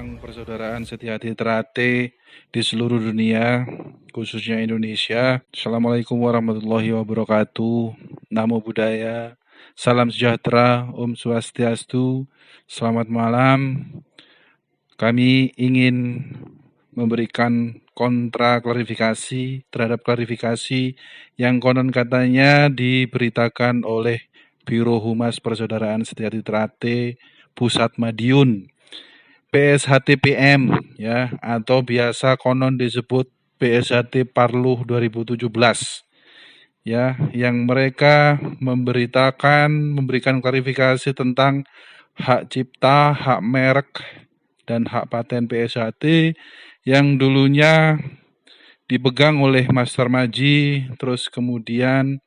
siang persaudaraan Setiati Trate di seluruh dunia, khususnya Indonesia. Assalamualaikum warahmatullahi wabarakatuh. Namo Buddhaya, salam sejahtera, Om Swastiastu, selamat malam. Kami ingin memberikan kontra klarifikasi terhadap klarifikasi yang konon katanya diberitakan oleh Biro Humas Persaudaraan Setiati Trate Pusat Madiun, PSHTPM ya, atau biasa konon disebut PSHT Parluh 2017 ya, yang mereka memberikan klarifikasi tentang hak cipta, hak merek, dan hak paten PSHT yang dulunya dipegang oleh Master Maji, terus kemudian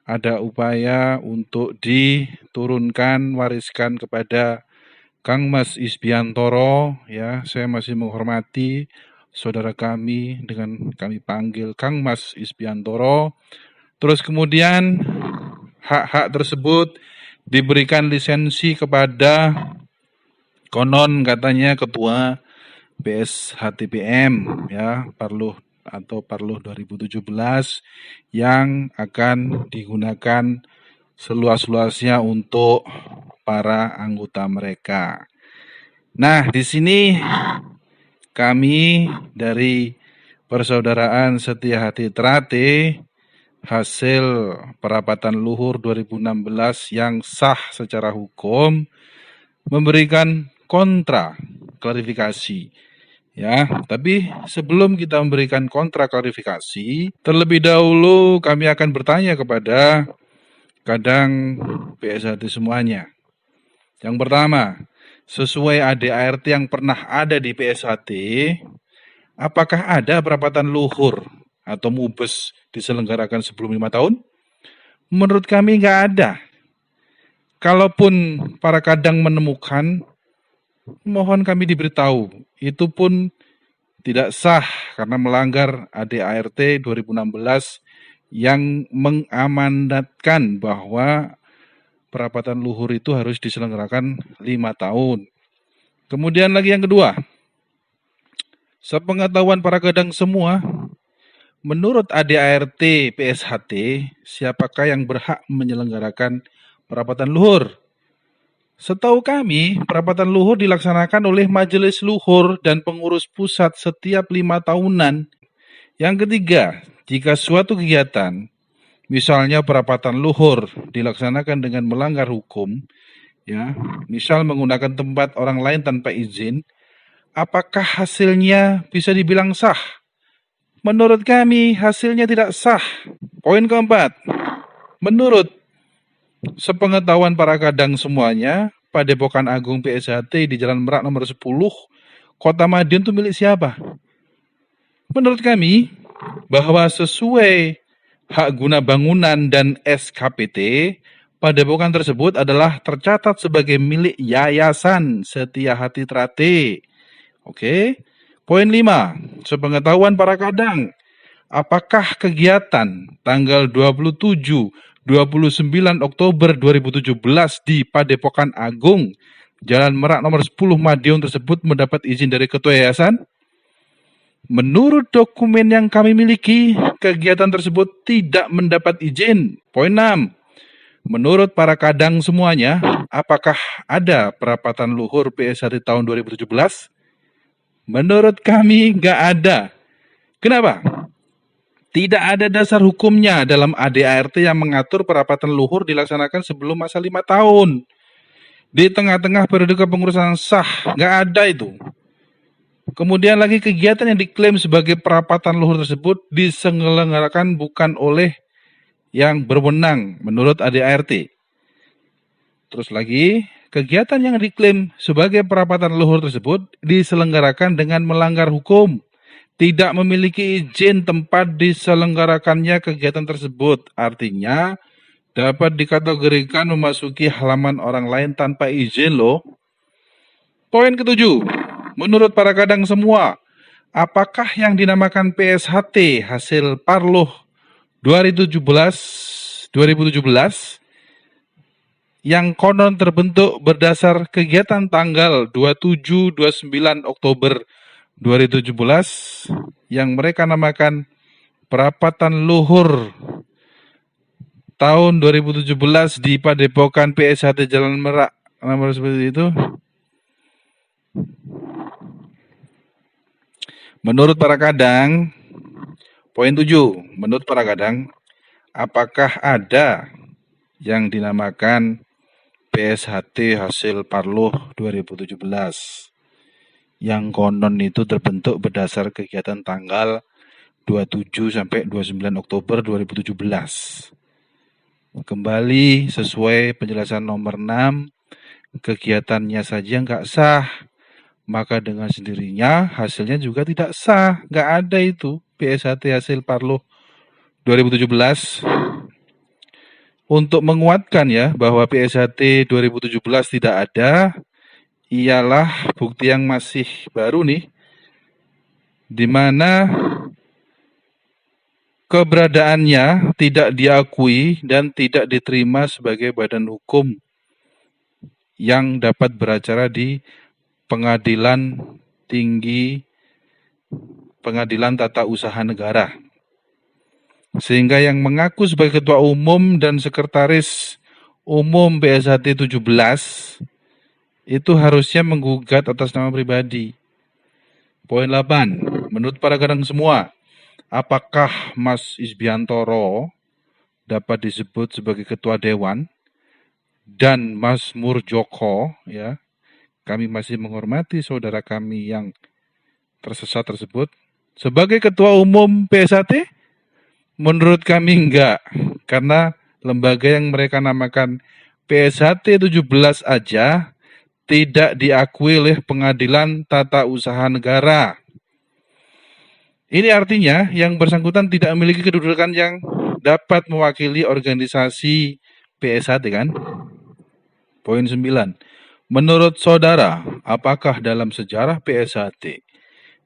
ada upaya untuk diturunkan, wariskan kepada Kang Mas Isbiantoro, ya, saya masih menghormati saudara kami dengan kami panggil Kang Mas Isbiantoro. Terus kemudian hak-hak tersebut diberikan lisensi kepada konon katanya ketua PSHTPM ya, Parluh 2017 yang akan digunakan seluas-luasnya untuk para anggota mereka. Nah, di sini kami dari Persaudaraan Setia Hati Trate hasil perapatan luhur 2016 yang sah secara hukum memberikan kontra klarifikasi. Ya, tapi sebelum kita memberikan kontra klarifikasi, terlebih dahulu kami akan bertanya kepada kadang PSHT semuanya. Yang pertama, sesuai ADART yang pernah ada di PSHT, apakah ada perapatan luhur atau mubes diselenggarakan sebelum 5 tahun? Menurut kami nggak ada. Kalaupun para kadang menemukan, mohon kami diberitahu. Itu pun tidak sah karena melanggar ADART 2016 yang mengamanatkan bahwa perapatan luhur itu harus diselenggarakan 5 tahun. Kemudian lagi yang kedua, sepengetahuan para kadang semua, menurut ADART PSHT, siapakah yang berhak menyelenggarakan perapatan luhur? Setahu kami, perapatan luhur dilaksanakan oleh Majelis Luhur dan Pengurus Pusat setiap 5 tahunan. Yang ketiga, jika suatu kegiatan, misalnya perapatan luhur dilaksanakan dengan melanggar hukum, ya, misal menggunakan tempat orang lain tanpa izin, apakah hasilnya bisa dibilang sah? Menurut kami, hasilnya tidak sah. Poin keempat, menurut sepengetahuan para kadang semuanya, Padepokan Agung PSHT di Jalan Merak nomor 10, Kota Madiun itu milik siapa? Menurut kami, bahwa sesuai hak guna bangunan dan SKPT, padepokan tersebut adalah tercatat sebagai milik Yayasan Setia Hati Trate. Oke. Poin 5, sepengetahuan para kadang, apakah kegiatan tanggal 27, 29 Oktober 2017 di Padepokan Agung Jalan Merak nomor 10 Madiun tersebut mendapat izin dari Ketua Yayasan? Menurut dokumen yang kami miliki, kegiatan tersebut tidak mendapat izin. Poin 6. Menurut para kadang semuanya, apakah ada perapatan luhur PSHT tahun 2017? Menurut kami nggak ada. Kenapa? Tidak ada dasar hukumnya dalam ADART yang mengatur perapatan luhur dilaksanakan sebelum masa 5 tahun. Di tengah-tengah periode kepengurusan sah, nggak ada itu. Kemudian lagi kegiatan yang diklaim sebagai perapatan luhur tersebut diselenggarakan bukan oleh yang berwenang menurut ADART. Terus lagi, kegiatan yang diklaim sebagai perapatan luhur tersebut diselenggarakan dengan melanggar hukum. Tidak memiliki izin tempat diselenggarakannya kegiatan tersebut. Artinya, dapat dikategorikan memasuki halaman orang lain tanpa izin loh. Poin ketujuh, menurut para kadang semua, apakah yang dinamakan PSHT hasil Parluh 2017 yang konon terbentuk berdasar kegiatan tanggal 27-29 Oktober 2017 yang mereka namakan Perapatan Luhur tahun 2017 di Padepokan PSHT Jalan Merak, nomor seperti itu. Menurut para kadang, poin 7, menurut para kadang, apakah ada yang dinamakan PSHT hasil Parluh 2017 yang konon itu terbentuk berdasar kegiatan tanggal 27 sampai 29 Oktober 2017. Kembali sesuai penjelasan nomor 6, kegiatannya saja nggak sah, maka dengan sendirinya hasilnya juga tidak sah. Nggak ada itu PSHT hasil Parluh 2017. Untuk menguatkan ya bahwa PSHT 2017 tidak ada, ialah bukti yang masih baru nih, di mana keberadaannya tidak diakui dan tidak diterima sebagai badan hukum yang dapat beracara di Pengadilan Tinggi, Pengadilan Tata Usaha Negara. Sehingga yang mengaku sebagai Ketua Umum dan Sekretaris Umum PSHT 17 itu harusnya menggugat atas nama pribadi. Poin 8, menurut para kadang semua, apakah Mas Isbiantoro dapat disebut sebagai Ketua Dewan dan Mas Murjoko, ya, kami masih menghormati saudara kami yang tersesat tersebut, sebagai Ketua Umum PSHT? Menurut kami enggak, karena lembaga yang mereka namakan PSHT 17 aja tidak diakui oleh Pengadilan Tata Usaha Negara. Ini artinya yang bersangkutan tidak memiliki kedudukan yang dapat mewakili organisasi PSHT kan? Poin 9. Menurut saudara, apakah dalam sejarah PSHT,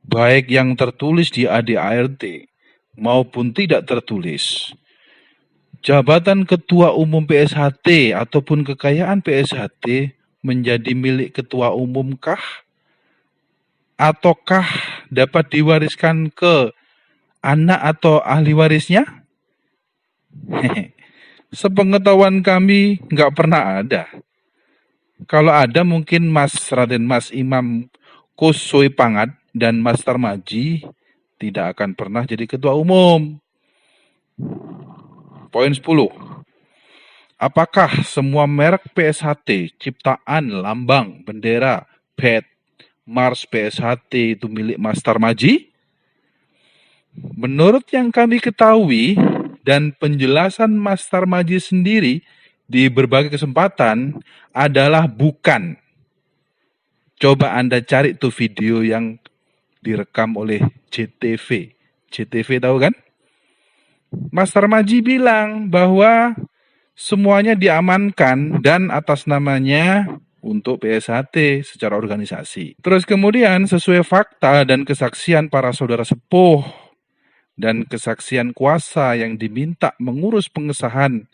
baik yang tertulis di ADART maupun tidak tertulis, jabatan Ketua Umum PSHT ataupun kekayaan PSHT menjadi milik Ketua Umum kah? Ataukah dapat diwariskan ke anak atau ahli warisnya? Sepengetahuan kami nggak pernah ada. Kalau ada mungkin Raden Mas Imam Kusoi Pangat dan Mas Tarmaji tidak akan pernah jadi Ketua Umum. Poin 10. Apakah semua merek PSHT, ciptaan, lambang, bendera, pet, Mars PSHT itu milik Mas Tarmaji? Menurut yang kami ketahui dan penjelasan Mas Tarmaji sendiri di berbagai kesempatan adalah bukan. Coba Anda cari tuh video yang direkam oleh JTV. JTV tahu kan? Mas Tarmaji bilang bahwa semuanya diamankan dan atas namanya untuk PSHT secara organisasi. Terus kemudian sesuai fakta dan kesaksian para saudara sepuh dan kesaksian kuasa yang diminta mengurus pengesahan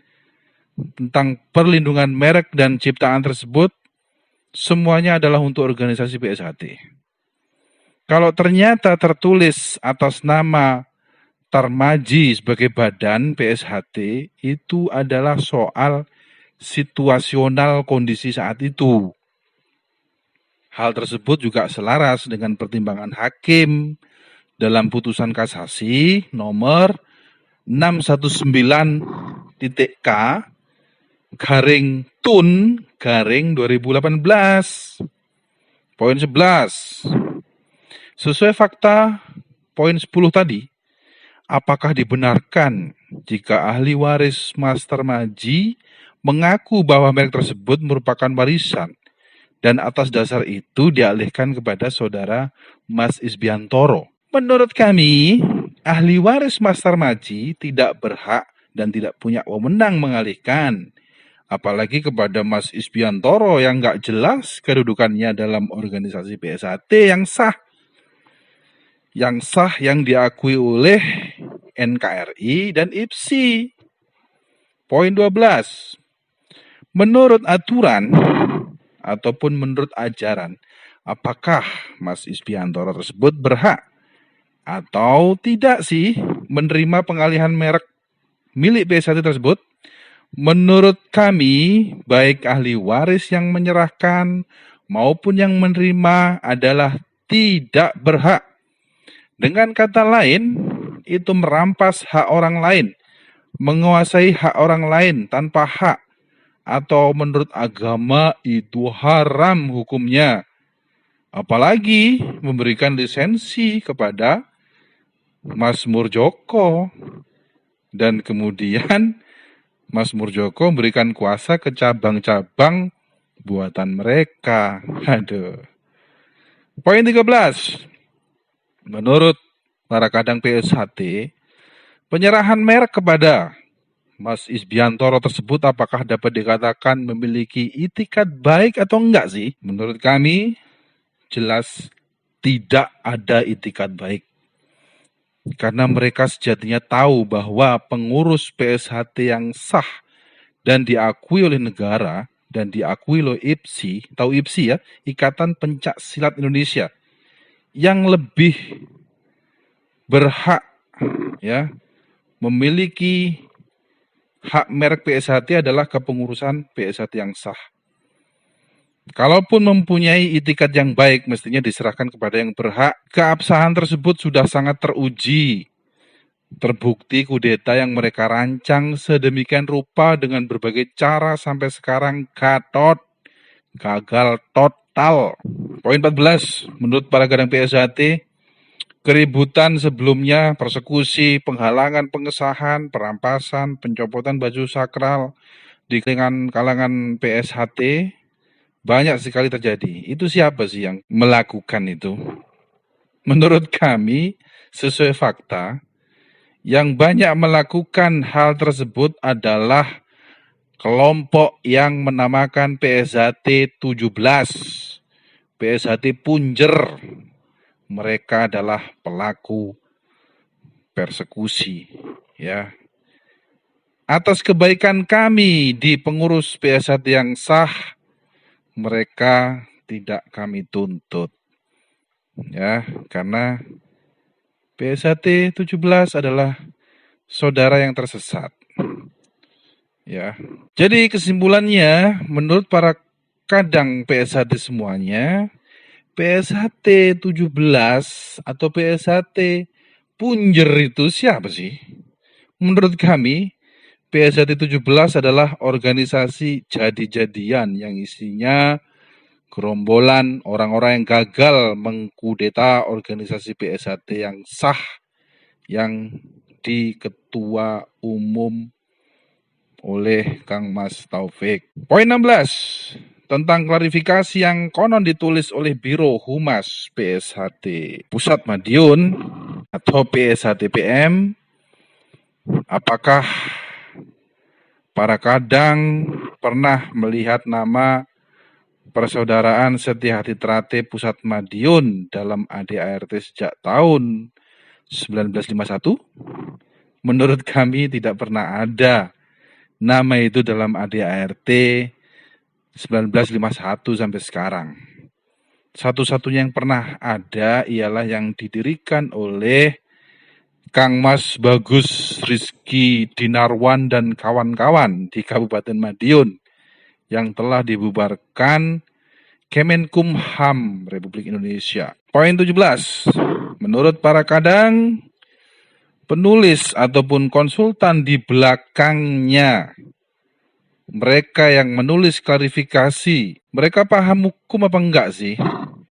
tentang perlindungan merek dan ciptaan tersebut, semuanya adalah untuk organisasi PSHT. Kalau ternyata tertulis atas nama Tarmaji sebagai badan PSHT, itu adalah soal situasional kondisi saat itu. Hal tersebut juga selaras dengan pertimbangan hakim dalam putusan kasasi nomor 619.K garing Tun garing 2018. Poin 11. Sesuai fakta poin 10 tadi, apakah dibenarkan jika ahli waris Mas Tarmaji mengaku bahwa merek tersebut merupakan warisan dan atas dasar itu dialihkan kepada saudara Mas Isbiantoro? Menurut kami, ahli waris Mas Tarmaji tidak berhak dan tidak punya wewenang mengalihkan, apalagi kepada Mas Isbiantoro yang nggak jelas kedudukannya dalam organisasi PSHT yang sah yang diakui oleh NKRI dan IPSI. Poin 12. Menurut aturan ataupun menurut ajaran, apakah Mas Isbiantoro tersebut berhak atau tidak sih menerima pengalihan merek milik PSHT tersebut? Menurut kami, baik ahli waris yang menyerahkan maupun yang menerima adalah tidak berhak. Dengan kata lain, itu merampas hak orang lain, menguasai hak orang lain tanpa hak, atau menurut agama itu haram hukumnya. Apalagi memberikan lisensi kepada Mas Murjoko. Dan kemudian Mas Murjoko memberikan kuasa ke cabang-cabang buatan mereka. Aduh. Poin 13. Menurut para kadang PSHT, penyerahan merek kepada Mas Isbiantoro tersebut apakah dapat dikatakan memiliki itikat baik atau enggak sih? Menurut kami, jelas tidak ada itikat baik. Karena mereka sejatinya tahu bahwa pengurus PSHT yang sah dan diakui oleh negara dan diakui oleh IPSI, tahu IPSI ya, Ikatan Pencak Silat Indonesia, yang lebih berhak ya memiliki hak merek PSHT adalah kepengurusan PSHT yang sah. Kalaupun mempunyai itikat yang baik, mestinya diserahkan kepada yang berhak. Keabsahan tersebut sudah sangat teruji. Terbukti kudeta yang mereka rancang sedemikian rupa dengan berbagai cara sampai sekarang gagal total. Poin 14, menurut para kadang PSHT, keributan sebelumnya, persekusi, penghalangan pengesahan, perampasan, pencopotan baju sakral di kalangan PSHT banyak sekali terjadi. Itu siapa sih yang melakukan itu? Menurut kami, sesuai fakta, yang banyak melakukan hal tersebut adalah kelompok yang menamakan PSHT 17. PSHT Punjer. Mereka adalah pelaku persekusi, ya. Atas kebaikan kami di pengurus PSHT yang sah, mereka tidak kami tuntut. Ya, karena PSHT 17 adalah saudara yang tersesat. Ya. Jadi kesimpulannya, menurut para kadang PSHT semuanya, PSHT 17 atau PSHT Punjer itu siapa sih? Menurut kami, PSHT 17 adalah organisasi jadi-jadian yang isinya gerombolan orang-orang yang gagal mengkudeta organisasi PSHT yang sah yang diketua umum oleh Kang Mas Taufik. Poin 16 tentang klarifikasi yang konon ditulis oleh Biro Humas PSHT Pusat Madiun atau PSHT PM. Apakah para kadang pernah melihat nama Persaudaraan Setia Hati Trate Pusat Madiun dalam ADART sejak tahun 1951? Menurut kami tidak pernah ada nama itu dalam ADART 1951 sampai sekarang. Satu-satunya yang pernah ada ialah yang didirikan oleh Kang Mas Bagus Rizky Dinarwan dan kawan-kawan di Kabupaten Madiun yang telah dibubarkan Kemenkumham Republik Indonesia. Poin 17. Menurut para kadang, penulis ataupun konsultan di belakangnya, mereka yang menulis klarifikasi, mereka paham hukum apa enggak sih?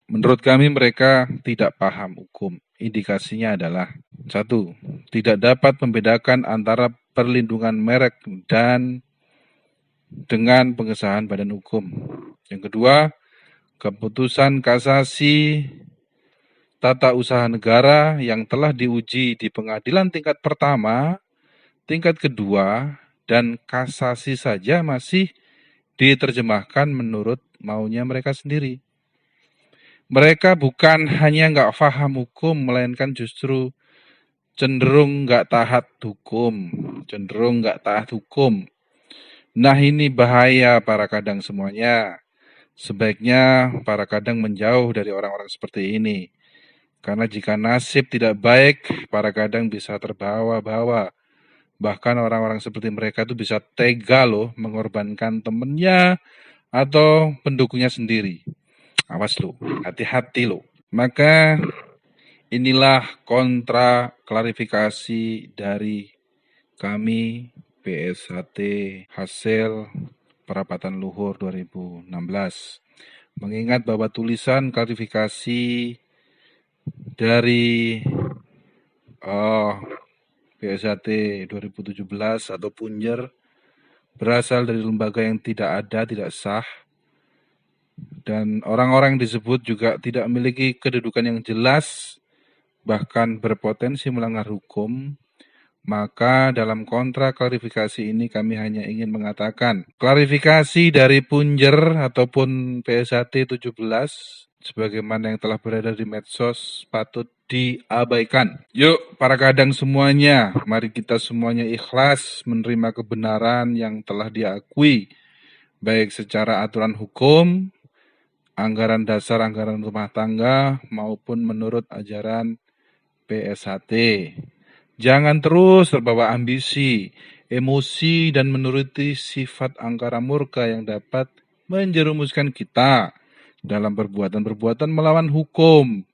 Menurut kami mereka tidak paham hukum. Indikasinya adalah 1. Tidak dapat membedakan antara perlindungan merek dan dengan pengesahan badan hukum. Yang kedua, keputusan kasasi tata usaha negara yang telah diuji di pengadilan tingkat pertama, tingkat kedua, dan kasasi saja masih diterjemahkan menurut maunya mereka sendiri. Mereka bukan hanya nggak paham hukum, melainkan justru cenderung nggak taat hukum. Nah, ini bahaya para kadang semuanya. Sebaiknya para kadang menjauh dari orang-orang seperti ini. Karena jika nasib tidak baik, para kadang bisa terbawa-bawa. Bahkan orang-orang seperti mereka itu bisa tega loh mengorbankan temennya atau pendukungnya sendiri. Awas lo, hati-hati lo. Maka inilah kontra klarifikasi dari kami PSHT hasil perapatan luhur 2016. Mengingat bahwa tulisan klarifikasi dari PSHT 2017 atau Punjer berasal dari lembaga yang tidak ada, tidak sah, dan orang-orang yang disebut juga tidak memiliki kedudukan yang jelas, bahkan berpotensi melanggar hukum. Maka dalam kontra klarifikasi ini kami hanya ingin mengatakan klarifikasi dari Punjer ataupun PSHT 17 sebagaimana yang telah beredar di medsos patut diabaikan. Yuk para kadang semuanya, mari kita semuanya ikhlas menerima kebenaran yang telah diakui baik secara aturan hukum, anggaran dasar, anggaran rumah tangga maupun menurut ajaran PSHT. Jangan terus terbawa ambisi, emosi, dan menuruti sifat angkara murka yang dapat menjerumuskan kita dalam perbuatan-perbuatan melawan hukum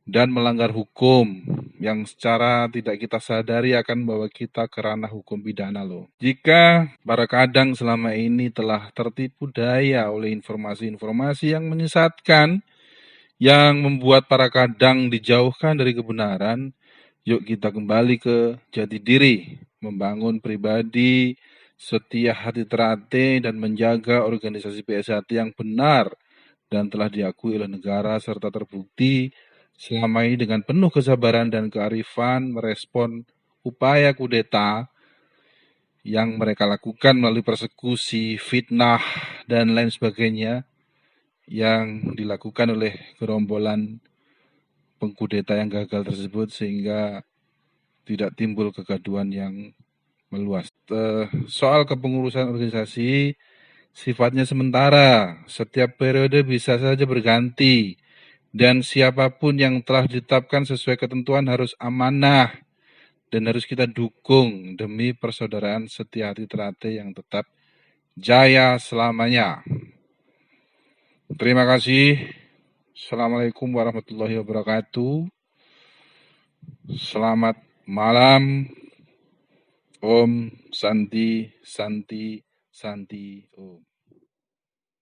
dan melanggar hukum yang secara tidak kita sadari akan membawa kita ke ranah hukum pidana loh. Jika para kadang selama ini telah tertipu daya oleh informasi-informasi yang menyesatkan, yang membuat para kadang dijauhkan dari kebenaran, yuk kita kembali ke jati diri, membangun pribadi, setia hati teratai, dan menjaga organisasi PSHT yang benar dan telah diakui oleh negara serta terbukti selama ini dengan penuh kesabaran dan kearifan merespon upaya kudeta yang mereka lakukan melalui persekusi, fitnah, dan lain sebagainya yang dilakukan oleh gerombolan pengkudeta yang gagal tersebut sehingga tidak timbul kegaduhan yang meluas. Soal kepengurusan organisasi sifatnya sementara, setiap periode bisa saja berganti, dan siapapun yang telah ditetapkan sesuai ketentuan harus amanah dan harus kita dukung demi persaudaraan setia hati teratai yang tetap jaya selamanya. Terima kasih. Assalamualaikum warahmatullahi wabarakatuh. Selamat malam. Om Santi Santi Santi Om.